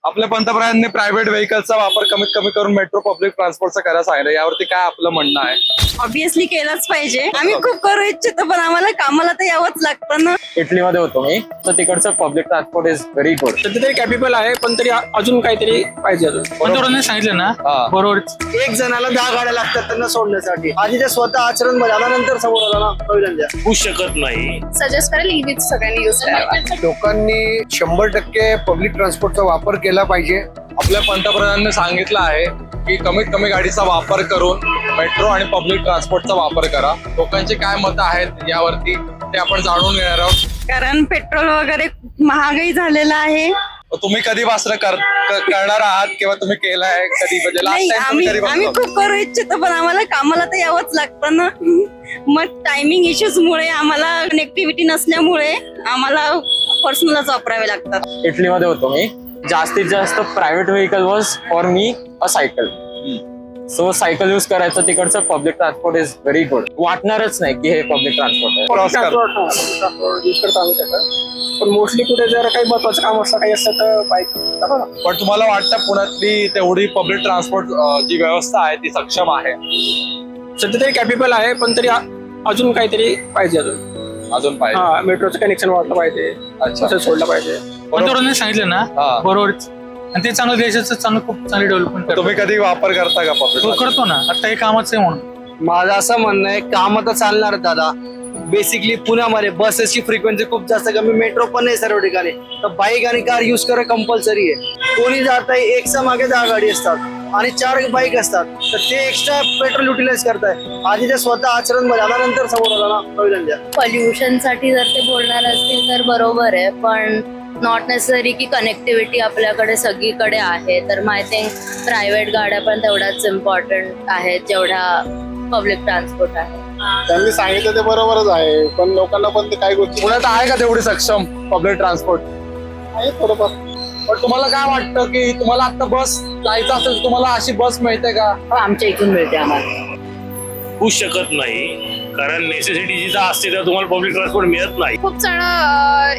आपल्या पंतप्रधानांनी प्रायव्हेट व्हेकलचा वापर कमीत कमी करून मेट्रो पब्लिक ट्रान्सपोर्टचा करायला सांगितलं, यावरती काय आपलं म्हणणं आहे? ऑब्विसली केलंच पाहिजे. आम्ही खूप करू इच्छितो पण आम्हाला कामाला तर यावंच लागतं ना. इटलीमध्ये होतो मी, तर तिकडचं public transport is very good. सध्या तरी कॅपेबल आहे, पण तरी अजून काहीतरी पाहिजे. पंतप्रधानांनी सांगितलं ना बरोबर. एक जणाला 10 गाड्या लागतात त्यांना सोडण्यासाठी. आधी ते स्वतः आचरण बजावल्यानंतर समोर आला ना पहिल्यांदा होऊ शकत नाही. सजेस्ट करेल ईव्हीच सगळ्यांनी युज करावा. लोकांनी 100% पब्लिक ट्रान्सपोर्टचा वापर केला पाहिजे. आपल्या पंतप्रधानांनी सांगितलं आहे की कमीत कमी गाडीचा वापर करून मेट्रो आणि पब्लिक ट्रान्सपोर्टचा वापर करा. लोकांची काय मतं आहेत यावरती ते आपण जाणून घेणार आहोत. कारण पेट्रोल वगैरे महागाई झालेला आहे. तुम्ही कधीपासून करणार आहात किंवा तुम्ही केलाय कधी? म्हणजे नाही, लास्ट टाइम आम्ही कधी खूप करू इच्छितो पण आम्हाला कामाला तर यावंच लागतं ना. मग टायमिंग इश्यूज मुळे आम्हाला कनेक्टिव्हिटी नसल्यामुळे आम्हाला पर्सनलच वापरावे लागतात. इटलीमध्ये होतो मी. जास्तीत जास्त private vehicle was for me a cycle. So cycle use करायचं. तिकडचं public transport is very good. वाटणारच नाही की हे पब्लिक ट्रान्सपोर्ट आहे. क्रॉस कर. यूज करतो आम्ही त्याचं, पण मोस्टली कुठे जर काही महत्वाचं काम असतं काही असतं तर बाईक. पण तुम्हाला वाटतं पुण्यातली तेवढी पब्लिक ट्रान्सपोर्ट जी व्यवस्था आहे ती सक्षम आहे? सध्या तरी कॅपेबल आहे, पण तरी अजून काहीतरी पाहिजे. अजून पाहिजे. हा, मेट्रोचं कनेक्शन वाढलं पाहिजे. अच्छा. असं सोडलं पाहिजे. पंतप्रधानांनी सांगितलं ना बरोबर. आणि ते चांगलं देशाचं चांगलं खूप चांगली डेव्हलपमेंट करतो. तुम्ही कधी वापर करता का पब्लिक? करतो ना, आता हे कामाचं आहे म्हणून. माझं असं म्हणणं आहे, काम तर चालणार दादा. बेसिकली पुण्यामध्ये बसेसची फ्रिक्वेन्सी खूप जास्त कमी, मेट्रो पण नाही सर्व ठिकाणी. तर बाईक आणि कार युज करणं कंपल्सरी आहे. कोणी जात आहे, एकच्या मागे 10 गाडी असतात आणि 4 बाईक असतात, तर ते एक्स्ट्रा पेट्रोल युटिलाइज करताय. आधी ते स्वतः आचरण बजावल्यानंतर समोर आला ना पहिल्यांदा. पॉल्युशन साठी जर ते बोलणार असतील तर बरोबर आहे, पण नॉट नेसेसरी की कनेक्टिव्हिटी आपल्याकडे सगळीकडे आहे. तर आय थिंक प्रायव्हेट गाड्या पण तेवढ्याच इम्पॉर्टंट आहेत जेवढा पब्लिक ट्रान्सपोर्ट आहे. त्यांनी सांगितलं ते बरोबरच आहे, पण लोकांना पण ते काही गोष्टी पुण्यात आहे का तेवढी सक्षम पब्लिक ट्रान्सपोर्ट? आहे थोडंफार. पण तुम्हाला काय वाटतं की तुम्हाला आता बस जायचं असेल तर तुम्हाला अशी बस मिळते का? आमच्या इथून मिळते आम्हाला. होऊ शकत नाही, कारण नेसेसिटी जिथं असते तर तुम्हाला पब्लिक ट्रान्सपोर्ट मिळत नाही. खूप जण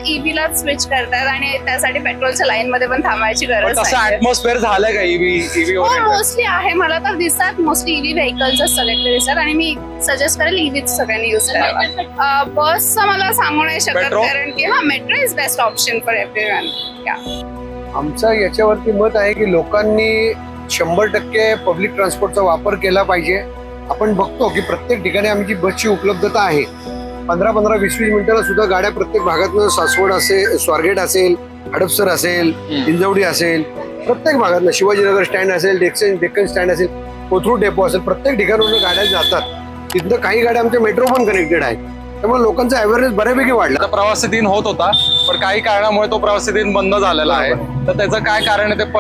ईव्हीला स्विच करतात आणि त्यासाठी पेट्रोलच्या लाईन मध्ये पण थांबायची पण गरज तसं नाही. ऍटमॉस्फेअर झालंय का ईव्ही मोस्टली आहे, मला तर दिसतात मोस्टली ईव्ही व्हेकल्सच सिलेक्ट दिसतात आणि मी सजेस्ट करेल ईव्हीच सगळ्यांनी युज करावा. बसचं मला सांगू नाही शकत, Metro? कारण की metro is best option for everyone. आमचं याच्यावरती मत आहे की लोकांनी 100% पब्लिक ट्रान्सपोर्टचा वापर केला पाहिजे. आपण बघतो की प्रत्येक ठिकाणी आमची बसची उपलब्धता आहे. 15-15, 20-20 मिनिटाला सुद्धा गाड्या प्रत्येक भागातनं, सासवड असेल, स्वारगेट असेल, हडपसर असेल, हिंजवडी असेल, प्रत्येक भागातनं, शिवाजीनगर स्टँड असेल, डेक्कन स्टँड असेल, कोथरूड डेपो असेल, प्रत्येक ठिकाणावरून गाड्या जातात. तिथनं काही गाड्या आमच्या मेट्रो पण कनेक्टेड आहेत. त्यामुळे लोकांचा अवेअरनेस बऱ्यापैकी वाढला. आता प्रवासी दिन होत होता, पण काही कारणामुळे तो प्रवासी दिन बंद झालेला आहे. तर त्याचं काय कारण आहे? ते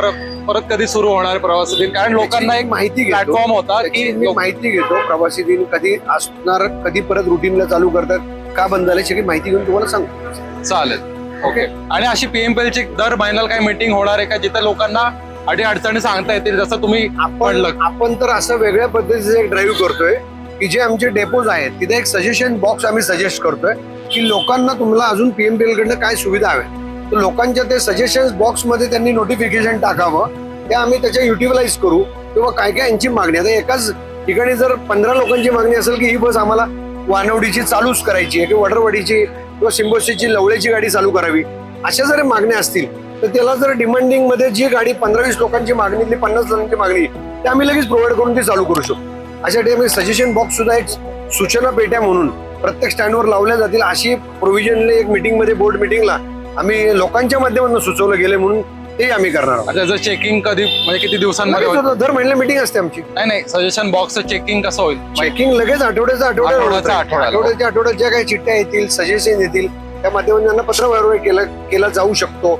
परत कधी सुरू होणार प्रवासी दिन? कारण लोकांना एक माहिती प्लॅटफॉर्म होता की मी माहिती घेतो प्रवासी दिन कधी असणार, कधी परत रुटीनला चालू करतात, का बंद झाले, सगळी माहिती घेऊन तुम्हाला सांगतो. चालेल. ओके. आणि अशी PMPL ची दर महिन्याला काही मीटिंग होणार आहे का, जिथे लोकांना अडी अडचणी सांगता येतील, जसं तुम्ही म्हणलं? आपण तर असं वेगळ्या पद्धतीचं एक ड्राईव्ह करतोय की जे आमचे डेपोज आहेत तिथे एक सजेशन बॉक्स आम्ही सजेस्ट करतोय की लोकांना तुम्हाला अजून PMPL कडनं काय सुविधा हव्या, तर लोकांच्या ते सजेशन बॉक्स मध्ये त्यांनी नोटिफिकेशन टाकावं. ते आम्ही त्याच्या युटिलाइज करू. किंवा काय काय यांची मागणी, आता एकाच ठिकाणी जर 15 लोकांची मागणी असेल की ही बस आम्हाला वानवडीची चालूच करायची आहे, किंवा वडरवाडीची किंवा सिंबोशीची लवळ्याची गाडी चालू करावी, अशा जर मागण्या असतील तर त्याला जर डिमांडिंग मध्ये जी गाडी 15-20 लोकांची मागणीतली 50 लोकांची मागणी ते आम्ही लगेच प्रोव्हाइड करून ती चालू करू शकतो. अशा टाइम सजेशन बॉक्स सुद्धा एक सूचना पेट्या म्हणून प्रत्येक स्टँडवर लावल्या जातील, अशी प्रोव्हिजनली एक मीटिंग मध्ये, बोर्ड मीटिंगला आम्ही लोकांच्या माध्यमातून सुचवलं गेले म्हणून ते आम्ही करणार आहोत. त्याचं चेकिंग कधी, म्हणजे किती दिवसांमध्ये होईल? दर महिन्याला मीटिंग असते आमची. नाही, सजेशन बॉक्सचं चेकिंग कसं होईल? चेकिंग लगेच आठवड्याच्या आठवड्यात ज्या काही चिठ्ठ्या येतील, सजेशन येतील, त्या माध्यमातून त्यांना पत्रव्यवहार केला जाऊ शकतो.